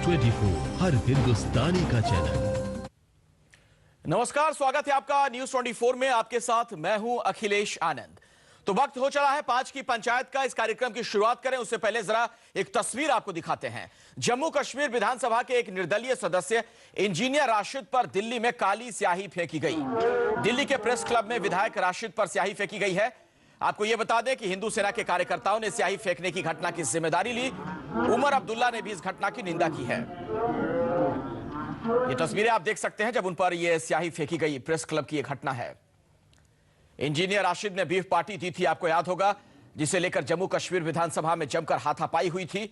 News 24 हर हिंदुस्तानी का channel. नमस्कार, स्वागत है आपका न्यूज़ 24 में। आपके साथ मैं हूं अखिलेश आनंद। तो वक्त हो चला है 5 की पंचायत का। इस कार्यक्रम की शुरुआत करें उससे पहले जरा एक तस्वीर आपको दिखाते हैं। जम्मू कश्मीर विधानसभा के एक निर्दलीय सदस्य इंजीनियर राशिद पर दिल्ली में काली स्याही फेंकी गई। दिल्ली के प्रेस क्लब में विधायक राशिद पर स्याही फेंकी गई है। आपको यह बता दें कि हिंदू सेना के कार्यकर्ताओं ने स्याही फेंकने की घटना की जिम्मेदारी ली। उमर अब्दुल्ला ने भी इस घटना की निंदा की है। ये तस्वीरें आप देख सकते हैं जब उन पर यह स्याही फेंकी गई। प्रेस क्लब की यह घटना है। इंजीनियर राशिद ने बीफ पार्टी दी थी, आपको याद होगा, जिसे लेकर जम्मू कश्मीर विधानसभा में जमकर हाथापाई हुई थी।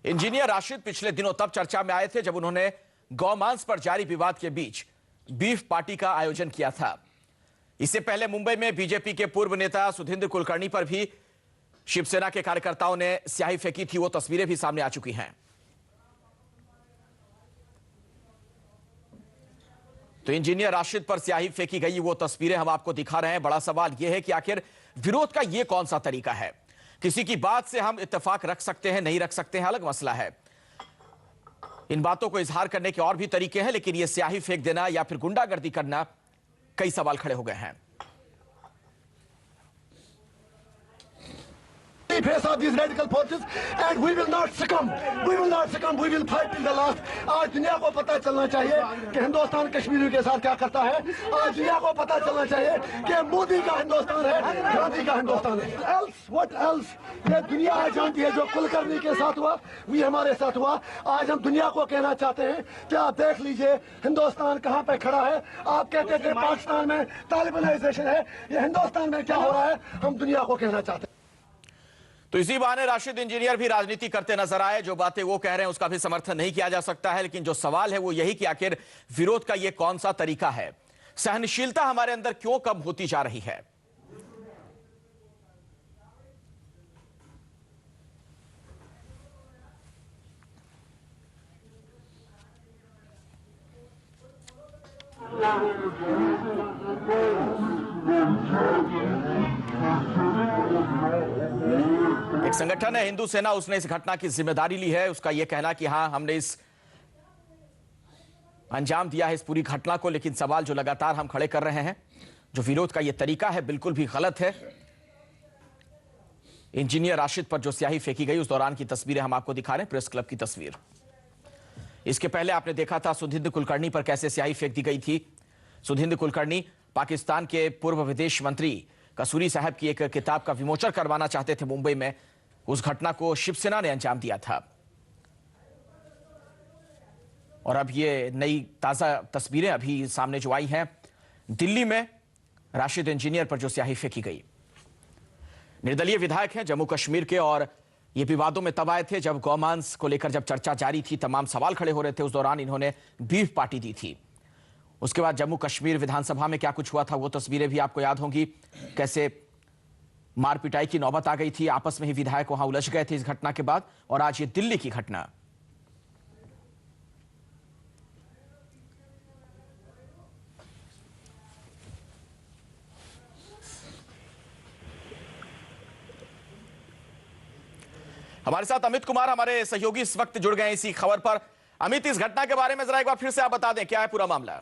इंजीनियर राशिद पिछले दिनों तब चर्चा में आए थे जब उन्होंने गौमांस पर जारी विवाद के बीच बीफ पार्टी का आयोजन किया था। इससे पहले मुंबई में बीजेपी के पूर्व नेता सुधींद्र कुलकर्णी पर भी शिवसेना के कार्यकर्ताओं ने स्याही फेंकी थी। वो तस्वीरें भी सामने आ चुकी हैं। तो इंजीनियर राशिद पर स्याही फेंकी गई वो तस्वीरें हम आपको दिखा रहे हैं। बड़ा सवाल यह है कि आखिर विरोध का यह कौन सा तरीका है। किसी की बात से हम इत्तेफाक रख सकते हैं, नहीं रख सकते हैं, अलग मसला है। इन बातों को इजहार करने के और भी तरीके हैं, लेकिन यह स्याही फेंक देना या फिर गुंडागर्दी करना, कई सवाल खड़े हो गए हैं। face of these radical forces and we will not succumb, we will not succumb, we will fight till the last। आज दुनिया को पता चलना चाहिए कि हिंदुस्तान कश्मीरियों के साथ क्या करता है। आज दुनिया को पता चलना चाहिए कि मोदी का हिंदुस्तान है, गांधी का हिंदुस्तान है। else what else? ये दुनिया आज जानती है जो कुलकर्णी के साथ हुआ भी हमारे साथ हुआ। आज हम दुनिया को कहना चाहते हैं कि आप देख लीजिए हिंदुस्तान कहाँ पे खड़ा है। आप कहते थे पाकिस्तान में तालिबानाइजेशन है, ये हिंदुस्तान में क्या हो रहा है हम दुनिया को कहना चाहते हैं। तो इसी बहाने राशिद इंजीनियर भी राजनीति करते नजर आए। जो बातें वो कह रहे हैं उसका भी समर्थन नहीं किया जा सकता है, लेकिन जो सवाल है वो यही कि आखिर विरोध का ये कौन सा तरीका है। सहनशीलता हमारे अंदर क्यों कम होती जा रही है। एक संगठन है हिंदू सेना, उसने इस घटना की जिम्मेदारी ली है। उसका यह कहना कि हां हमने इस अंजाम दिया है इस पूरी घटना को, लेकिन सवाल जो लगातार हम खड़े कर रहे हैं, जो विरोध का यह तरीका है बिल्कुल भी गलत है। इंजीनियर राशिद पर जो स्याही फेंकी गई उस दौरान की तस्वीरें हम आपको दिखा रहे हैं, प्रेस क्लब की तस्वीर। इसके पहले आपने देखा था सुधींद्र कुलकर्णी पर कैसे स्याही फेंक दी गई थी। सुधींद्र कुलकर्णी पाकिस्तान के पूर्व विदेश मंत्री कसूरी साहब की एक किताब का विमोचन करवाना चाहते थे मुंबई में। उस घटना को शिवसेना ने अंजाम दिया था। और अब ये नई ताजा तस्वीरें अभी सामने जो आई हैं, दिल्ली में राशिद इंजीनियर पर जो स्याही फेंकी गई। निर्दलीय विधायक हैं जम्मू कश्मीर के, और ये विवादों में तब आए थे जब गौमांस को लेकर जब चर्चा जारी थी, तमाम सवाल खड़े हो रहे थे। उस दौरान इन्होंने बीफ पार्टी दी थी। उसके बाद जम्मू कश्मीर विधानसभा में क्या कुछ हुआ था वो तस्वीरें भी आपको याद होंगी। कैसे मार पिटाई की नौबत आ गई थी, आपस में ही विधायक वहां उलझ गए थे इस घटना के बाद। और आज ये दिल्ली की घटना। हमारे साथ अमित कुमार, हमारे सहयोगी, इस वक्त जुड़ गए इसी खबर पर। अमित, इस घटना के बारे में जरा एक बार फिर से आप बता दें, क्या है पूरा मामला।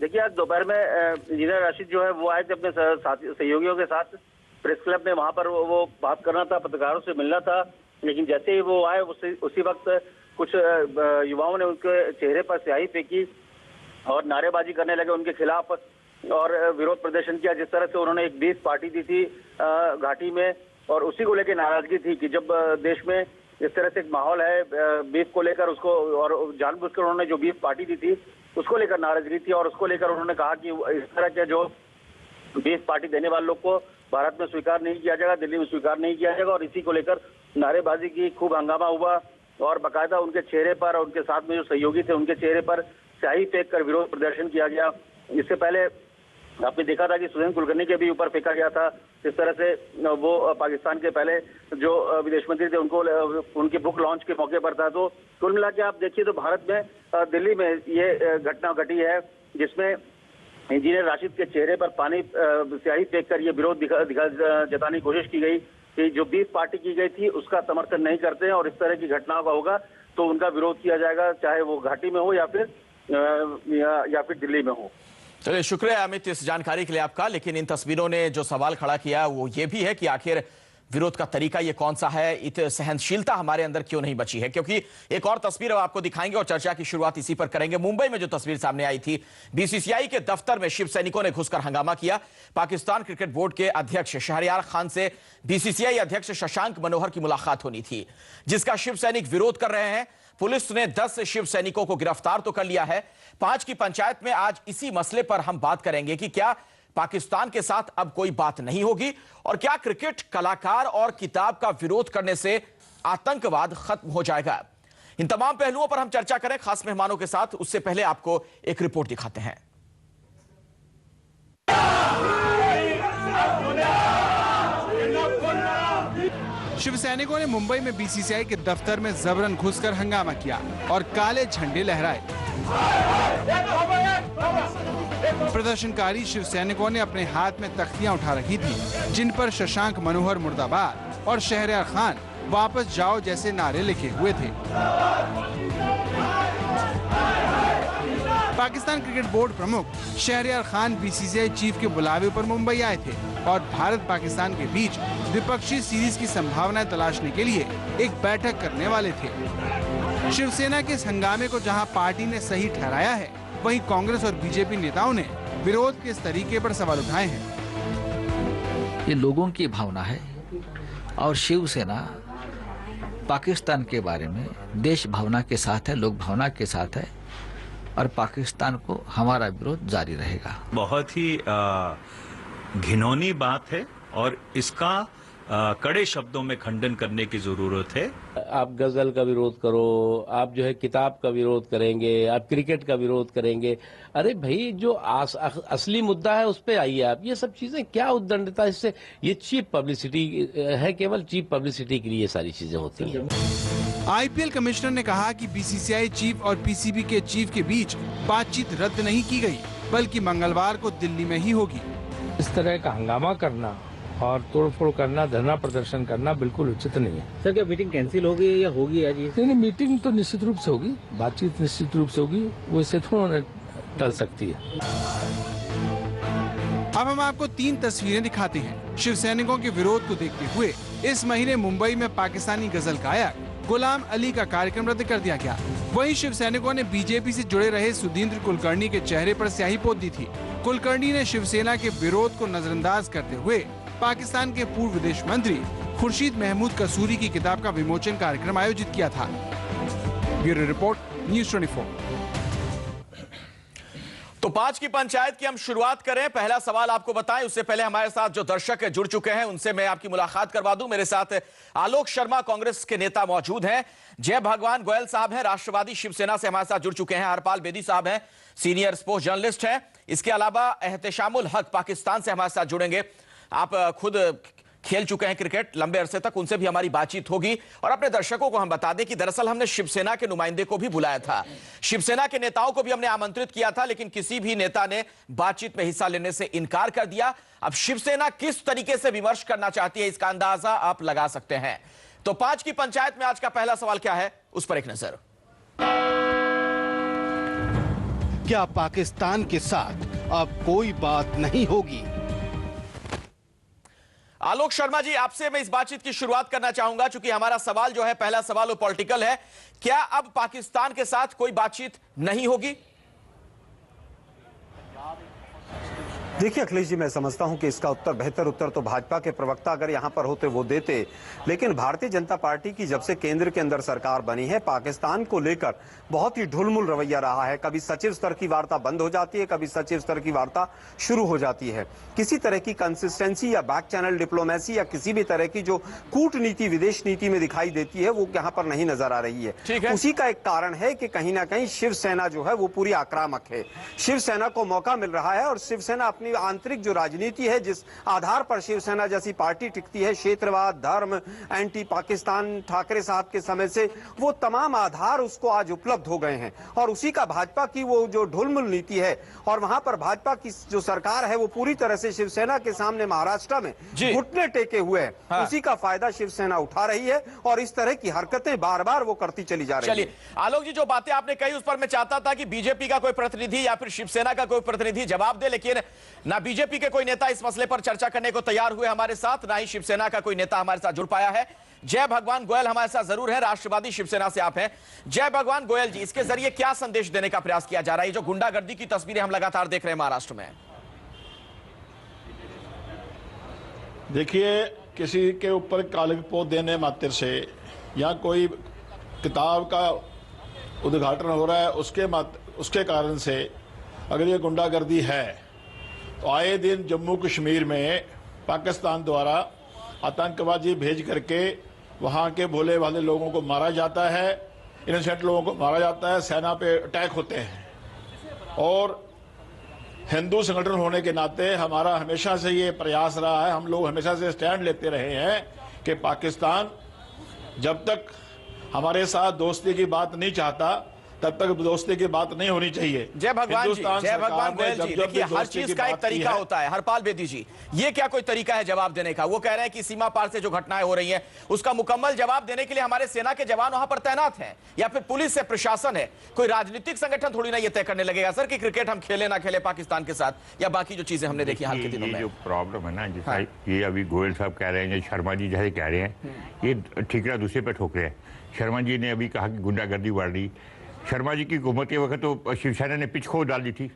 देखिए, आज दोपहर में इंजीनियर राशिद जो है वो आए थे अपने सहयोगियों के साथ प्रेस क्लब में। वहां पर वो बात करना था, पत्रकारों से मिलना था, लेकिन जैसे ही वो आए उसी वक्त कुछ युवाओं ने उनके चेहरे पर स्याही फेंकी और नारेबाजी करने लगे उनके खिलाफ और विरोध प्रदर्शन किया। जिस तरह से उन्होंने एक बीफ पार्टी दी थी घाटी में, और उसी को लेकर नाराजगी थी कि जब देश में इस तरह से एक माहौल है बीफ को लेकर, उसको और जानबूझकर उन्होंने जो बीफ पार्टी दी थी उसको लेकर नाराजगी थी। और उसको लेकर उन्होंने कहा कि इस तरह के जो बीफ पार्टी देने वाले लोग को भारत में स्वीकार नहीं किया जाएगा, दिल्ली में स्वीकार नहीं किया जाएगा। और इसी को लेकर नारेबाजी की, खूब हंगामा हुआ और बाकायदा उनके चेहरे पर और उनके साथ में जो सहयोगी थे उनके चेहरे पर स्याही फेंक कर विरोध प्रदर्शन किया गया। इससे पहले आपने देखा था कि सुधींद्र कुलकर्णी के भी ऊपर फेंका गया था। इस तरह से वो पाकिस्तान के पहले जो विदेश मंत्री थे उनको उनके बुक लॉन्च के मौके पर था। तो कुल मिला के आप देखिए तो भारत में दिल्ली में ये घटना घटी है जिसमें इंजीनियर राशिद के चेहरे पर पानी स्याही फेंक कर ये विरोध जताने की कोशिश की गई कि जो 20 पार्टी की गई थी उसका समर्थन नहीं करते हैं और इस तरह की घटनाओं का होगा तो उनका विरोध किया जाएगा, चाहे वो घाटी में हो या फिर दिल्ली में हो। चलिए, शुक्रिया अमित इस जानकारी के लिए आपका। लेकिन इन तस्वीरों ने जो सवाल खड़ा किया वो ये भी है कि आखिर विरोध का तरीका ये कौन सा है, इतनी सहनशीलता हमारे अंदर क्यों नहीं बची है? क्योंकि एक और तस्वीर अब आपको दिखाएंगे और चर्चा की शुरुआत इसी पर करेंगे। मुंबई में जो तस्वीर सामने आई थी, बीसीसीआई के दफ्तर में शिव सैनिकों ने घुसकर हंगामा किया। पाकिस्तान क्रिकेट बोर्ड के अध्यक्ष शहरयार खान से बीसीसीआई अध्यक्ष शशांक मनोहर की मुलाकात होनी थी, जिसका शिव सैनिक विरोध कर रहे हैं। पुलिस ने 10 शिव सैनिकों को गिरफ्तार तो कर लिया है। 5 की पंचायत में आज इसी मसले पर हम बात करेंगे कि क्या पाकिस्तान के साथ अब कोई बात नहीं होगी और क्या क्रिकेट कलाकार और किताब का विरोध करने से आतंकवाद खत्म हो जाएगा। इन तमाम पहलुओं पर हम चर्चा करें खास मेहमानों के साथ। उससे पहले आपको एक रिपोर्ट दिखाते हैं। शिव सैनिकों ने मुंबई में बीसीसीआई के दफ्तर में जबरन घुसकर हंगामा किया और काले झंडे लहराए। प्रदर्शनकारी शिव सैनिकों ने अपने हाथ में तख्तियां उठा रखी थी, जिन पर शशांक मनोहर मुर्दाबाद और शहरयार खान वापस जाओ जैसे नारे लिखे हुए थे। पाकिस्तान क्रिकेट बोर्ड प्रमुख शहरयार खान बीसीसीआई चीफ के बुलावे पर मुंबई आए थे और भारत पाकिस्तान के बीच द्विपक्षीय सीरीज की संभावनाएं तलाशने के लिए एक बैठक करने वाले थे। शिवसेना के इस हंगामे को जहां पार्टी ने सही ठहराया है, वहीं कांग्रेस और बीजेपी नेताओं ने विरोध के इस तरीके पर सवाल उठाए हैं। ये लोगों की भावना है और शिवसेना पाकिस्तान के बारे में देश भावना के साथ है, लोक भावना के साथ है और पाकिस्तान को हमारा विरोध जारी रहेगा। बहुत ही घिनौनी बात है और इसका कड़े शब्दों में खंडन करने की जरूरत है। आप गजल का विरोध करो, आप जो है किताब का विरोध करेंगे, आप क्रिकेट का विरोध करेंगे। अरे भाई, जो असली मुद्दा है उस पे आइए आप। ये सब चीजें क्या उद्दंडता, इससे ये चीप पब्लिसिटी है, केवल चीप पब्लिसिटी के लिए ये सारी चीजें होती हैं। आईपीएल कमिश्नर ने कहा कि बीसीसीआई चीफ और पीसीबी के चीफ के बीच बातचीत रद्द नहीं की गई, बल्कि मंगलवार को दिल्ली में ही होगी। इस तरह का हंगामा करना और तोड़फोड़ करना, धरना प्रदर्शन करना बिल्कुल उचित नहीं है। सर, क्या मीटिंग कैंसिल हो गई या होगी आज? नहीं, मीटिंग तो निश्चित रूप से होगी, बातचीत निश्चित रूप से होगी, वो इससे थोड़ा टल सकती है। अब हम आपको 3 तस्वीरें दिखाते हैं। शिव सैनिकों के विरोध को देखते हुए इस महीने मुंबई में पाकिस्तानी गजल गायक गुलाम अली का कार्यक्रम रद्द कर दिया गया। वहीं शिव सैनिकों ने बीजेपी से जुड़े रहे सुधींद्र कुलकर्णी के चेहरे पर स्याही पोत दी थी। कुलकर्णी ने शिवसेना के विरोध को नजरअंदाज करते हुए पाकिस्तान के पूर्व विदेश मंत्री खुर्शीद महमूद कसूरी की किताब का विमोचन कार्यक्रम आयोजित किया था। Bureau report, news 24। तो 5 की पंचायत की हम शुरुआत करें। पहला सवाल आपको बताएं, उससे पहले हमारे साथ जो दर्शक जुड़ चुके हैं उनसे मैं आपकी मुलाकात करवा दूं। मेरे साथ आलोक शर्मा कांग्रेस के नेता मौजूद हैं, जय भगवान गोयल साहब हैं राष्ट्रवादी शिवसेना से हमारे साथ जुड़ चुके हैं, हरपाल बेदी साहब हैं सीनियर स्पोर्ट्स जर्नलिस्ट हैं, इसके अलावा एहतेशामुल हक पाकिस्तान से हमारे साथ जुड़ेंगे। आप खुद खेल चुके हैं क्रिकेट लंबे अरसे तक, उनसे भी हमारी बातचीत होगी। और अपने दर्शकों को हम बता दें कि दरअसल हमने शिवसेना के नुमाइंदे को भी बुलाया था, शिवसेना के नेताओं को भी हमने आमंत्रित किया था, लेकिन किसी भी नेता ने बातचीत में हिस्सा लेने से इनकार कर दिया। अब शिवसेना किस तरीके से विमर्श करना चाहती है, इसका अंदाजा आप लगा सकते हैं। तो 5 की पंचायत में आज का पहला सवाल क्या है, उस पर एक नजर। क्या पाकिस्तान के साथ अब कोई बात नहीं होगी? आलोक शर्मा जी, आपसे मैं इस बातचीत की शुरुआत करना चाहूंगा, चूंकि हमारा सवाल जो है, पहला सवाल वो पॉलिटिकल है। क्या अब पाकिस्तान के साथ कोई बातचीत नहीं होगी? देखिए अखिलेश जी, मैं समझता हूं कि इसका बेहतर उत्तर तो भाजपा के प्रवक्ता अगर यहां पर होते वो देते, लेकिन भारतीय जनता पार्टी की जब से केंद्र के अंदर सरकार बनी है, पाकिस्तान को लेकर बहुत ही ढुलमुल रवैया रहा है। कभी सचिव स्तर की वार्ता बंद हो जाती है, कभी सचिव स्तर की वार्ता शुरू हो जाती है। किसी तरह की कंसिस्टेंसी या बैक चैनल डिप्लोमेसी या किसी भी तरह की जो कूटनीति विदेश नीति में दिखाई देती है, वो यहाँ पर नहीं नजर आ रही है। उसी का एक कारण है कि कहीं ना कहीं शिवसेना जो है वो पूरी आक्रामक है। शिवसेना को मौका मिल रहा है और शिवसेना अपनी आंतरिक जो राजनीति है, जिस आधार पर शिवसेना जैसी पार्टी टिकती है, क्षेत्रवाद, धर्म, एंटी पाकिस्तान, ठाकरे साहब के समय से, वो तमाम आधार उसको आज उपलब्ध हो गए हैं। और उसी का भाजपा की वो जो ढुलमुल नीति है, और वहां पर भाजपा की जो सरकार है वो पूरी तरह से शिवसेना के सामने महाराष्ट्र में घुटने टेके हुए है। हाँ। उसी का फायदा शिवसेना उठा रही है और इस तरह की हरकतें बार बार वो करती चली जा रही है। चलिए आलोक जी, जो बातें आपने कही उस पर मैं चाहता था कि बीजेपी का कोई प्रतिनिधि या फिर शिवसेना का कोई प्रतिनिधि जवाब दे, लेकिन ना बीजेपी के कोई नेता इस मसले पर चर्चा करने को तैयार हुए हमारे साथ, ना ही शिवसेना का कोई नेता हमारे साथ जुड़ पाया है। जय भगवान गोयल हमारे साथ जरूर है, राष्ट्रवादी शिवसेना से आप हैं। जय भगवान गोयल जी, इसके जरिए क्या संदेश देने का प्रयास किया जा रहा है? जो गुंडागर्दी की तस्वीरें हम लगातार देख रहे हैं महाराष्ट्र में। देखिए, किसी के ऊपर कालिकपोत देने मात्र से या कोई किताब का उद्घाटन हो रहा है उसके कारण से अगर ये गुंडागर्दी है, तो आए दिन जम्मू कश्मीर में पाकिस्तान द्वारा आतंकवादी भेज करके वहाँ के भोले भाले लोगों को मारा जाता है, इनोसेंट लोगों को मारा जाता है, सेना पे अटैक होते हैं। और हिंदू संगठन होने के नाते हमारा हमेशा से ये प्रयास रहा है, हम लोग हमेशा से स्टैंड लेते रहे हैं कि पाकिस्तान जब तक हमारे साथ दोस्ती की बात नहीं चाहता तब तक दोस्ती की बात नहीं होनी चाहिए। जय भगवान जी, जय भगवान गोयल जी, देखिए हर चीज का एक तरीका होता है। हरपाल बेदी जी, ये क्या कोई तरीका है जवाब देने का? वो कह रहे हैं कि सीमा पार से जो घटनाएं हो रही हैं उसका मुकम्मल जवाब देने के लिए हमारे सेना के जवान वहां पर तैनात हैं, या फिर पुलिस है, प्रशासन है। कोई राजनीतिक संगठन थोड़ी ना ये तय करने लगेगा सर कि क्रिकेट हम खेले ना खेले पाकिस्तान के साथ, या बाकी जो चीजें हमने देखी हाल के दिनों में। जो प्रॉब्लम है ना, जैसा ये अभी गोयल साहब कह रहे हैं, शर्मा जी जैसे कह रहे हैं, ये ठीकरा दूसरे पे ठोक रहे हैं। शर्मा जी ने अभी कहा कि गुंडागर्दी बढ़ रही। शर्मा जी की हुकूमत के वक्त तो शिवसेना ने पिच खोद डाल दी थी।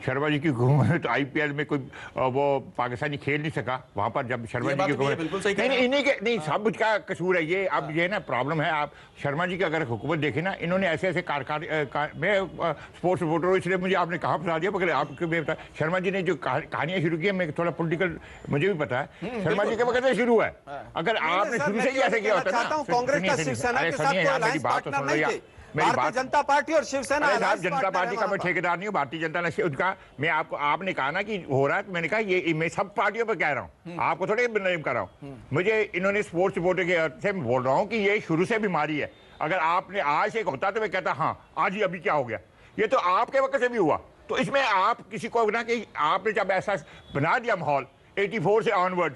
शर्मा जी की हुकूमत में तो आईपीएल में कोई वो पाकिस्तानी खेल नहीं सका वहां पर, जब शर्मा जी की हुकूमत नहीं सब का कसूर है ये। अब ये ना प्रॉब्लम है, आप शर्मा जी की अगर हुकूमत देखें ना, इन्होंने ऐसे ऐसे मैं स्पोर्ट्स रिपोर्टर हूँ इसलिए मुझे आपने कहाँ फंसा दिया, मगर आपको मैं बता, शर्मा जी ने जो कहानियां शुरू की है, मैं थोड़ा पॉलिटिकल मुझे भी पता है, शर्मा जी के वक्त से शुरू है। अगर आपने शुरू से ही ऐसे किया होता है ना, कांग्रेस का शिवसेना के साथ कोई अलायंस पार्टनर नहीं थे। भारतीय जनता पार्टी और शिवसेना, जनता पार्टी का मैं ठेकेदार नहीं हूँ, भारतीय जनता ने उनका, मैं आपको, आपने कहा ना कि हो रहा है, तो मैंने कहा ये मैं सब पार्टियों पर कह रहा हूँ, आपको थोड़े नेम कर रहा हूँ। मुझे इन्होंने स्पोर्ट्स रिपोर्टर के अर्थ से बोल रहा हूँ कि ये शुरू से बीमारी है। अगर आपने आज एक होता तो मैं कहता हाँ आज ही अभी क्या हो गया, ये तो आपके वक्त से भी हुआ। तो इसमें आप किसी को ना कि आपने जब ऐसा बना दिया माहौल 84 से ऑनवर्ड,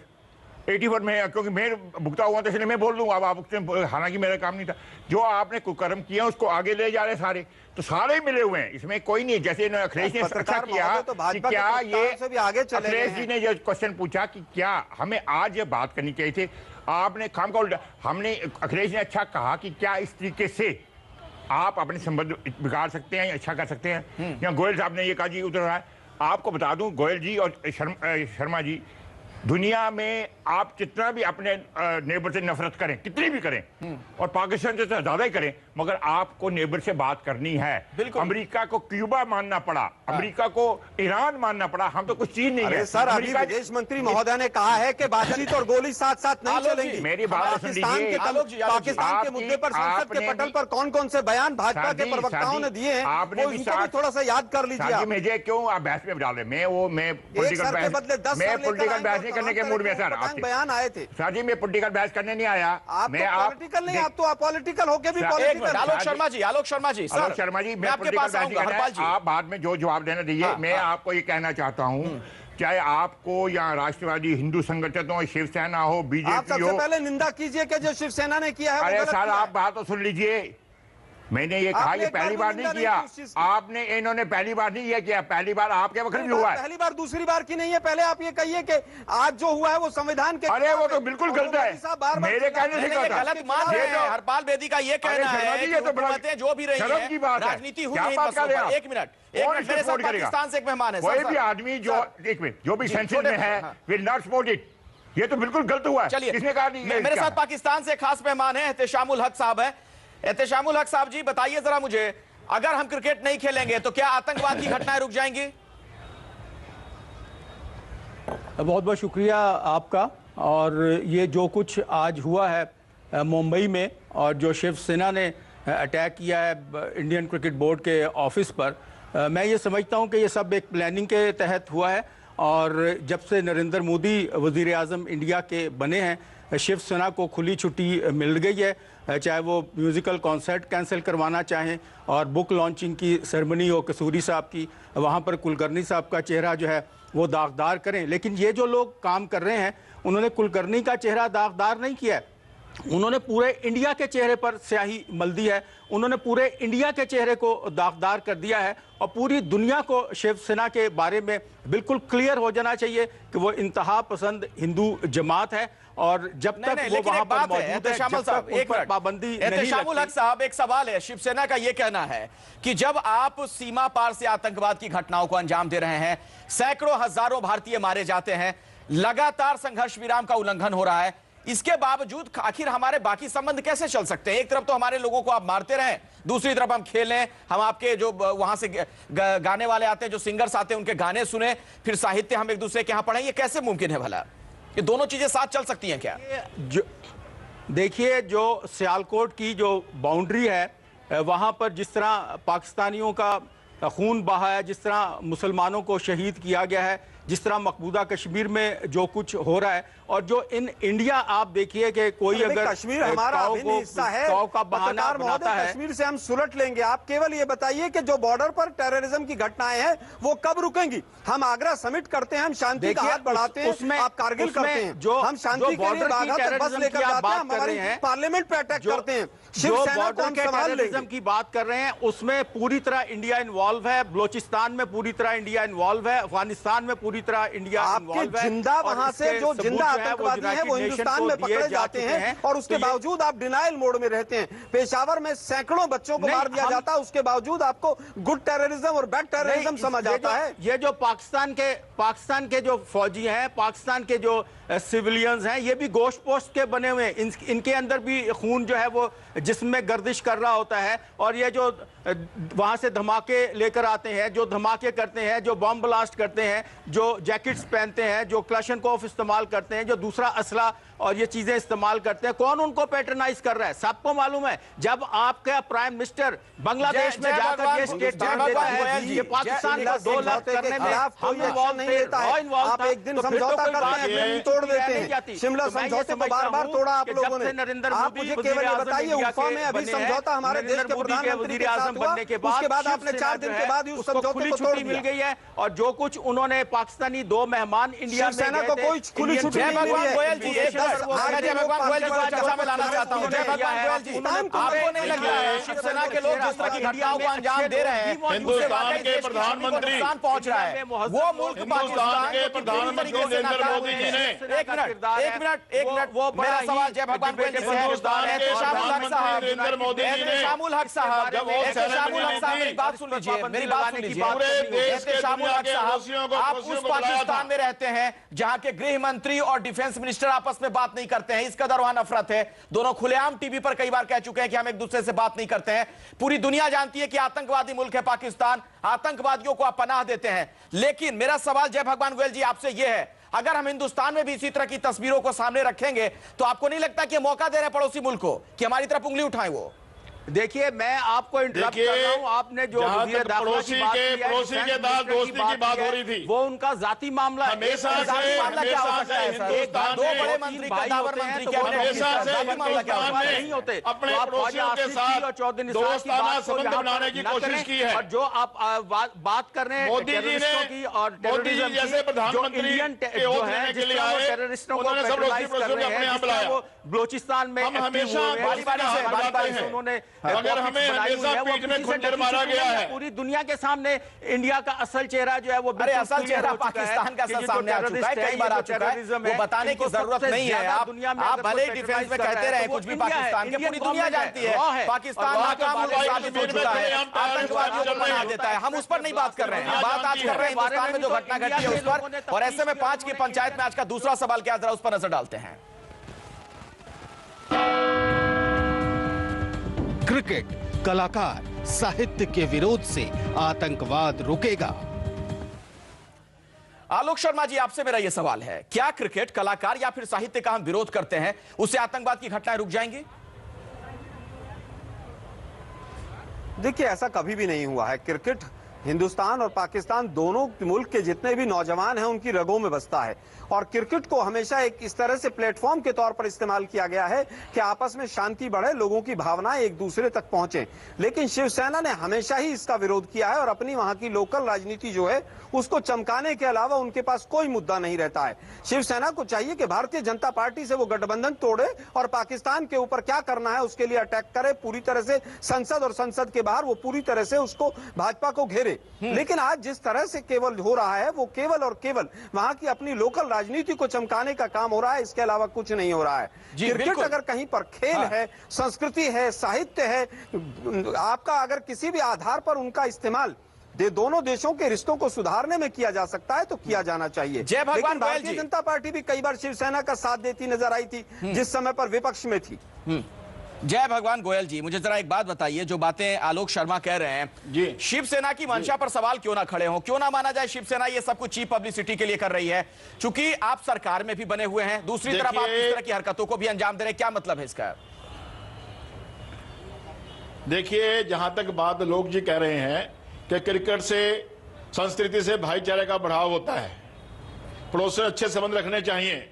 84 में, क्योंकि मैं भुगता हुआ तो इसलिए मैं बोल दूंगा, अब आप, हालांकि मेरा काम नहीं था। जो आपने कुकर्म किया उसको आगे ले जा रहे सारे, तो सारे ही मिले हुए हैं, इसमें कोई नहीं। जैसे अखिलेश ने अच्छा किया तो कि क्या ये आगे अखिलेश जी ने जो क्वेश्चन पूछा कि क्या हमें आज ये बात करनी चाहिए थी, आपने काम का उल्टा, हमने, अखिलेश ने अच्छा कहा कि क्या इस तरीके से आप अपने संबंध बिगाड़ सकते हैं, अच्छा कर सकते हैं। या गोयल साहब ने ये कहा जी उतर रहा है। आपको बता दूं गोयल जी और शर्मा जी, दुनिया में आप जितना भी अपने नेबर से नफरत करें, कितनी भी करें, और पाकिस्तान से ज्यादा ही करें, मगर आपको नेबर से बात करनी है। अमेरिका को क्यूबा मानना पड़ा, अमेरिका को ईरान मानना पड़ा, हम तो कुछ चीज नहीं है। सर, अभी विदेश मंत्री महोदय ने कहा है कि बातचीत और गोली साथ साथ नहीं चलेंगी। मेरी बात सुन लीजिए, पाकिस्तान के मुद्दे पर संसद के पटल पर कौन कौन से बयान भाजपा के प्रवक्ताओं ने दिए हैं, आपने थोड़ा सा याद कर लीजिए। मुझे क्यों आप बहस में डाल रहे? मैं पोलिटिकल बहस करने के मूड में सर बयान आए थे। सर जी, मैं पॉलिटिकल बहस करने नहीं आया। मैं पॉलिटिकल नहीं, आप तो अपॉलिटिकल होके भी पॉलिटिकल। आलोक शर्मा जी, आलोक शर्मा जी, मैं आपके पास आऊंगा। आप बाद में जो जवाब देना दीजिए। मैं आपको ये कहना चाहता हूँ, चाहे आपको या राष्ट्रवादी हिंदू संगठन हो, शिवसेना हो, बीजेपी हो, पहले निंदा कीजिए कि जो शिवसेना ने किया है। अरे सर, आप बात तो सुन लीजिए। मैंने ये कहा, ये पहली बार नहीं किया आपने, इन्होंने पहली बार नहीं ये किया, पहली बार आपके वक्त भी हुआ है। पहली बार दूसरी बार की नहीं है। पहले आप ये कहिए कि आज जो हुआ है वो संविधान के, अरे वो तो बिल्कुल गलत है, मेरे कहने से गलत मान रहे हैं। हरपाल बेदी का ये कहना है कि हुकूमतें जो भी रही है, राजनीति हुई है। एक मिनट, मेरे साथ पाकिस्तान से एक मेहमान है। कोई भी आदमी जो, एक मिनट, जो भी सेंसिस में है विल नॉट सपोर्ट इट। ये तो बिल्कुल गलत हुआ है। चलिए, किसने कहा? मेरे साथ पाकिस्तान से खास मेहमान है एहतेशामुल हक साहब है। एहतेशामुल हक साहब जी, बताइए जरा मुझे, अगर हम क्रिकेट नहीं खेलेंगे तो क्या आतंकवाद की घटनाएं रुक जाएंगी? बहुत बहुत शुक्रिया आपका। और ये जो कुछ आज हुआ है मुंबई में, और जो शिवसेना ने अटैक किया है इंडियन क्रिकेट बोर्ड के ऑफिस पर, मैं ये समझता हूँ कि ये सब एक प्लानिंग के तहत हुआ है। और जब से नरेंद्र मोदी वज़ीर आज़म इंडिया के बने हैं, शिवसेना को खुली छुट्टी मिल गई है, चाहे वो म्यूज़िकल कॉन्सर्ट कैंसिल करवाना चाहें और बुक लॉन्चिंग की सेरेमनी हो कसूरी साहब की, वहाँ पर कुलकर्णी साहब का चेहरा जो है वो दागदार करें। लेकिन ये जो लोग काम कर रहे हैं उन्होंने कुलकर्णी का चेहरा दागदार नहीं किया है, उन्होंने पूरे इंडिया के चेहरे पर स्याही मल दी है, उन्होंने पूरे इंडिया के चेहरे को दागदार कर दिया है और पूरी दुनिया को शिवसेना के बारे में बिल्कुल क्लियर हो जाना चाहिए कि वो इंतहा पसंद हिंदू जमात है और जब तक वो वहां पर मौजूद है, जब तक उन पर पाबंदी नहीं लगती। साहब, एक सवाल है, शिवसेना का ये कहना है कि जब आप सीमा पार से आतंकवाद की घटनाओं को अंजाम दे रहे हैं, सैकड़ों हजारों भारतीय मारे जाते हैं, लगातार संघर्ष विराम का उल्लंघन हो रहा है, इसके बावजूद आखिर हमारे बाकी संबंध कैसे चल सकते हैं? एक तरफ तो हमारे लोगों को आप मारते रहें, दूसरी तरफ हम खेलें, हम आपके जो वहां से गाने वाले आते हैं, जो सिंगर्स आते हैं, उनके गाने सुने, फिर साहित्य हम एक दूसरे के यहां पढ़ें, ये कैसे मुमकिन है भला? ये दोनों चीजें साथ चल सकती हैं क्या? देखिए, जो सियालकोट की जो बाउंड्री है वहां पर जिस तरह पाकिस्तानियों का खून बहा है, जिस तरह मुसलमानों को शहीद किया गया है, जिस तरह मकबूजा कश्मीर में जो कुछ हो रहा है, और जो इन इंडिया आप देखिए कि कोई अगर कश्मीर हमारा अभिन्न हिस्सा है, का बहाना बनाता है, कश्मीर से हम सुलट लेंगे। आप केवल ये बताइए कि जो बॉर्डर पर टेररिज्म की घटनाएं हैं वो कब रुकेंगी? हम आगरा समिट करते हैं, हम शांति का हाथ बढ़ाते हैं, उसमें आप कारगिल करते हैं, जो हम शांति के लिए बाघा तक बस लेकर जाते हैं, हमारी पार्लियामेंट पे अटैक करते हैं, शिवसेना को हम संभाल लेंगे। की बात कर रहे हैं उसमें पूरी तरह इंडिया इन्वॉल्व है, बलोचिस्तान में पूरी तरह इंडिया इन्वॉल्व है, अफगानिस्तान में पूरी तरह इंडिया इन्वॉल्व है। जिंदा वहां से जो जिंदा आतंकवादी है वो हिंदुस्तान में पकड़े जाते हैं और उसके बावजूद आप डिनाइल मोड में रहते हैं। पेशावर में सैकड़ों बच्चों को मार दिया जाता है, उसके बावजूद आपको गुड टेररिज्म और बैड टेररिज्म समझ आता है। ये जो पाकिस्तान के जो फौजी हैं, पाकिस्तान के जो सिविलियंस हैं, ये भी गोश्त पोस्ट के बने हुए हैं, इनके अंदर भी खून जो है वो जिस्म में गर्दिश कर रहा होता है। और ये जो वहां से धमाके लेकर आते हैं, जो धमाके करते हैं, जो बम ब्लास्ट करते हैं, जो जैकेट्स पहनते हैं, जो क्लैशनकोफ इस्तेमाल करते हैं, जो दूसरा असला और ये चीजें इस्तेमाल करते हैं, कौन उनको पैट्रनाइज कर रहा है? सबको मालूम है। जब आपका प्राइम मिनिस्टर बांग्लादेश में जाकर ये स्टेटमेंट देता है कि पाकिस्तान को 2 लाख करने में हम इन्वॉल्व नहीं लेता है, आप एक दिन समझौता करते हैं, तोड़ देते हैं। शिमला समझौते को बार-बार तोड़ा आप लोगों ने। आप मुझे केवल ये बताइए, उफा में अभी समझौता हमारे देश के प्रधानमंत्री के साथ हुआ, उसके बाद आपने 4 दिन के बाद उस समझौते को तोड़ मिल गई है। और जो कुछ उन्होंने पाकिस्तानी 2 मेहमान इंडिया में सेना को कोई खुली छुट्टी नहीं मिली है। आपको नहीं लग रहा है शिवसेना के लोग जिस तरह की घटनाओं को अंजाम दे रहे हैं, हिंदुस्तान के प्रधानमंत्री पहुंच रहा है, वो मुल्क हिंदुस्तान के प्रधानमंत्री नरेंद्र मोदी जी ने एक मिनट वो मेरा सवाल जय भगवान गोयल जी से है। नरेंद्र मोदी जी ने शामुल हक साहब, मेरी बात सुन लीजिए, मेरी बात सुन लीजिए। पूरे देश के शामुल हक साहब, आप उस पाकिस्तान में रहते हैं जहां के गृह मंत्री और डिफेंस मिनिस्टर आपस में बात नहीं करते हैं, इस कदर वहां नफरत है। दोनों खुलेआम टीवी पर कई बार कह चुके हैं कि हम एक दूसरे से बात नहीं करते हैं। पूरी दुनिया जानती है कि आतंकवादी मुल्क है पाकिस्तान, आतंकवादियों को आप पनाह देते हैं। लेकिन मेरा सवाल जय भगवान गोयल जी आपसे यह है, अगर हम हिंदुस्तान में भी इसी तरह की तस्वीरों को सामने रखेंगे तो आपको नहीं लगता कि मौका दे रहे पड़ोसी मुल्क को कि हमारी तरफ उंगली उठाएं? वो देखिए, मैं आपको इंटरप्ट कर रहा हूं। आपने जो पड़ोसी के साथ दोस्ती की बात हो रही थी, वो उनका जाती मामला है। हमेशा से दो बड़े मंत्री कद्दावर मंत्री क्या नहीं होते, अपने पड़ोसियों के साथ दोस्ताना संबंध बनाने की कोशिश की है। और जो आप बात कर रहे हैं मोदी जी ने और मोदी जी जैसे प्रधानमंत्री के ओथ लेने के लिए आए, उन्होंने सब अपने यहाँ बुलाया। बलोचिस्तान में हम हमेशा उन्होंने अगर हमें हमेशा पीठ में खंजर मारा गया है, पूरी दुनिया के सामने इंडिया का असल चेहरा जो है वो असल चेहरा पाकिस्तान का सामने आ चुका है, कई बार आ चुका है, वो बताने की जरूरत नहीं है। आप भले ही डिफेंस में कहते रहे कुछ भी, पाकिस्तान के पूरी दुनिया जानती है पाकिस्तान नाकाम साबित हो चुका है, आतंकवादियों को पनाह देता है। हम उस पर नहीं बात कर रहे हैं, बात आज कर रहे हैं हिंदुस्तान में जो घटना घटी है उस पर। और ऐसे में 5 की पंचायत में आज का दूसरा सवाल क्या, जरा उस पर नजर डालते हैं। क्रिकेट कलाकार साहित्य के विरोध से आतंकवाद रुकेगा? आलोक शर्मा जी, आपसे मेरा यह सवाल है, क्या क्रिकेट कलाकार या फिर साहित्य का हम विरोध करते हैं उससे आतंकवाद की घटनाएं रुक जाएंगी? देखिए, ऐसा कभी भी नहीं हुआ है। क्रिकेट हिंदुस्तान और पाकिस्तान दोनों मुल्क के जितने भी नौजवान हैं उनकी रगों में बसता है और क्रिकेट को हमेशा एक इस तरह से प्लेटफॉर्म के तौर पर इस्तेमाल किया गया है कि आपस में शांति बढ़े, लोगों की भावनाएं एक दूसरे तक पहुंचे। लेकिन शिवसेना ने हमेशा ही इसका विरोध किया है और अपनी वहां की लोकल राजनीति जो है उसको चमकाने के अलावा उनके पास कोई मुद्दा नहीं रहता है। शिवसेना को चाहिए कि भारतीय जनता पार्टी से वो गठबंधन तोड़े और पाकिस्तान के ऊपर क्या करना है उसके लिए अटैक करे पूरी तरह से, संसद और संसद के बाहर वो पूरी तरह से उसको भाजपा को घेरे। लेकिन आज जिस तरह से केवल हो रहा है वो केवल और केवल वहां की अपनी लोकल राजनीति को चमकाने का काम हो रहा है, इसके अलावा कुछ नहीं हो रहा है। क्रिकेट अगर कहीं पर खेल है, संस्कृति है, साहित्य है, आपका अगर किसी भी आधार पर उनका इस्तेमाल दोनों देशों के रिश्तों को सुधारने में किया जा सकता है तो किया जाना चाहिए। जय भगवान। भारतीय जनता पार्टी भी कई बार शिवसेना का साथ देती नजर आई थी जिस समय पर विपक्ष में थी। जय भगवान गोयल जी, मुझे जरा एक बात बताइए, जो बातें आलोक शर्मा कह रहे हैं जी, शिवसेना की मंशा पर सवाल क्यों ना खड़े हो? क्यों ना माना जाए शिवसेना ये सब कुछ चीप पब्लिसिटी के लिए कर रही है? चूंकि आप सरकार में भी बने हुए हैं, दूसरी तरफ आप इस तरह की हरकतों को भी अंजाम दे रहे हैं, क्या मतलब है इसका? देखिए, जहां तक बात लोग जी कह रहे हैं कि क्रिकेट से, संस्कृति से भाईचारे का बढ़ाव होता है, पड़ोस से अच्छे संबंध रखने चाहिए,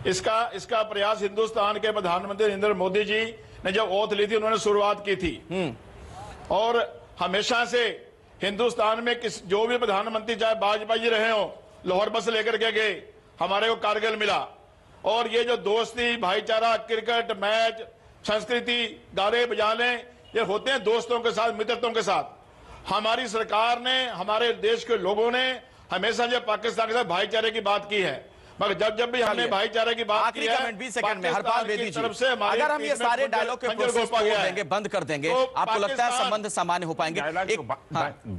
इसका प्रयास हिंदुस्तान के प्रधानमंत्री नरेंद्र मोदी जी ने जब ओथ ली थी उन्होंने शुरुआत की थी। और हमेशा से हिंदुस्तान में जो भी प्रधानमंत्री चाहे वाजपेयी जी रहे हो, लाहौर बस लेकर के गए, हमारे को कारगिल मिला। और ये जो दोस्ती, भाईचारा, क्रिकेट मैच, संस्कृति, गाने बजाने, ये होते हैं दोस्तों के साथ, मित्रताओं के साथ। हमारी सरकार ने, हमारे देश के लोगों ने हमेशा जो पाकिस्तान के साथ भाईचारे की बात की है, मगर जब भी हमने भाईचारे की बात की है, कमेंट 20 सेकंड में हरपाल बेदी जी, अगर हम ये सारे डायलॉग के प्रोसेस को देंगे, बंद कर देंगे, तो आपको लगता है संबंध सामान्य हो पाएंगे?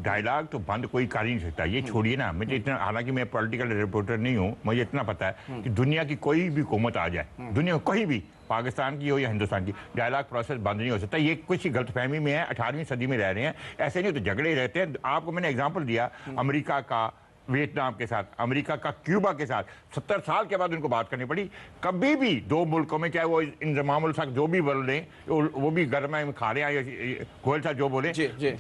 डायलॉग तो बंद कोई कर ही नहीं सकता, ये छोड़िए ना। मुझे इतना, हालांकि मैं पॉलिटिकल रिपोर्टर नहीं हूं, मुझे इतना पता है कि दुनिया की कोई भी हुकूमत आ जाए, दुनिया कोई भी, पाकिस्तान की हो या हिंदुस्तान की, डायलॉग प्रोसेस बंद नहीं हो सकता। ये कुछ गलतफहमी में है, 18वीं सदी में रह रहे हैं, ऐसे नहीं तो झगड़े रहते हैं। आपको मैंने एग्जांपल दिया अमेरिका का वियतनाम के साथ, अमेरिका का क्यूबा के साथ, 70 साल के बाद उनको बात करनी पड़ी। कभी भी दो मुल्कों में, चाहे वो इंजमामुल हक जो भी बोल रहे, वो भी गर्मा में खा रहे हैं, गोयल साहब जो बोले,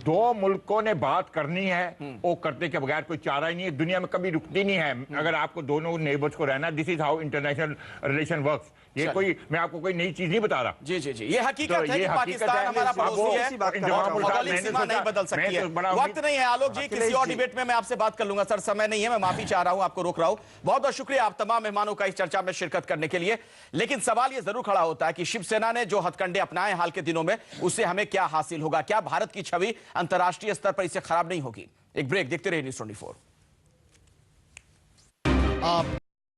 दो मुल्कों ने बात करनी है, वो करने के बगैर कोई चारा ही नहीं है, दुनिया में कभी रुकती नहीं है। अगर आपको दोनों नेबर्स को रहना, this is how international relation works. ये कोई, मैं आपको कोई नई चीज नहीं बता रहा। जी जी जी, ये हकीकत है कि पाकिस्तान हमारा पड़ोसी है, भौगोलिक सीमा नहीं बदल सकती है। वक्त नहीं है आलोक जी, किसी और डिबेट में मैं आपसे बात कर लूंगा। सर समय नहीं है, मैं माफी चाह रहा हूं, आपको रोक रहा हूं। बहुत बहुत शुक्रिया आप तमाम मेहमानों का इस चर्चा में शिरकत करने के लिए। लेकिन सवाल यह जरूर खड़ा होता है कि शिवसेना ने जो हथकंडे अपनाए हाल के दिनों में, उससे हमें क्या हासिल होगा? क्या भारत की छवि अंतर्राष्ट्रीय स्तर पर इससे खराब नहीं होगी? एक ब्रेक, देखते रहिए न्यूज़ 24।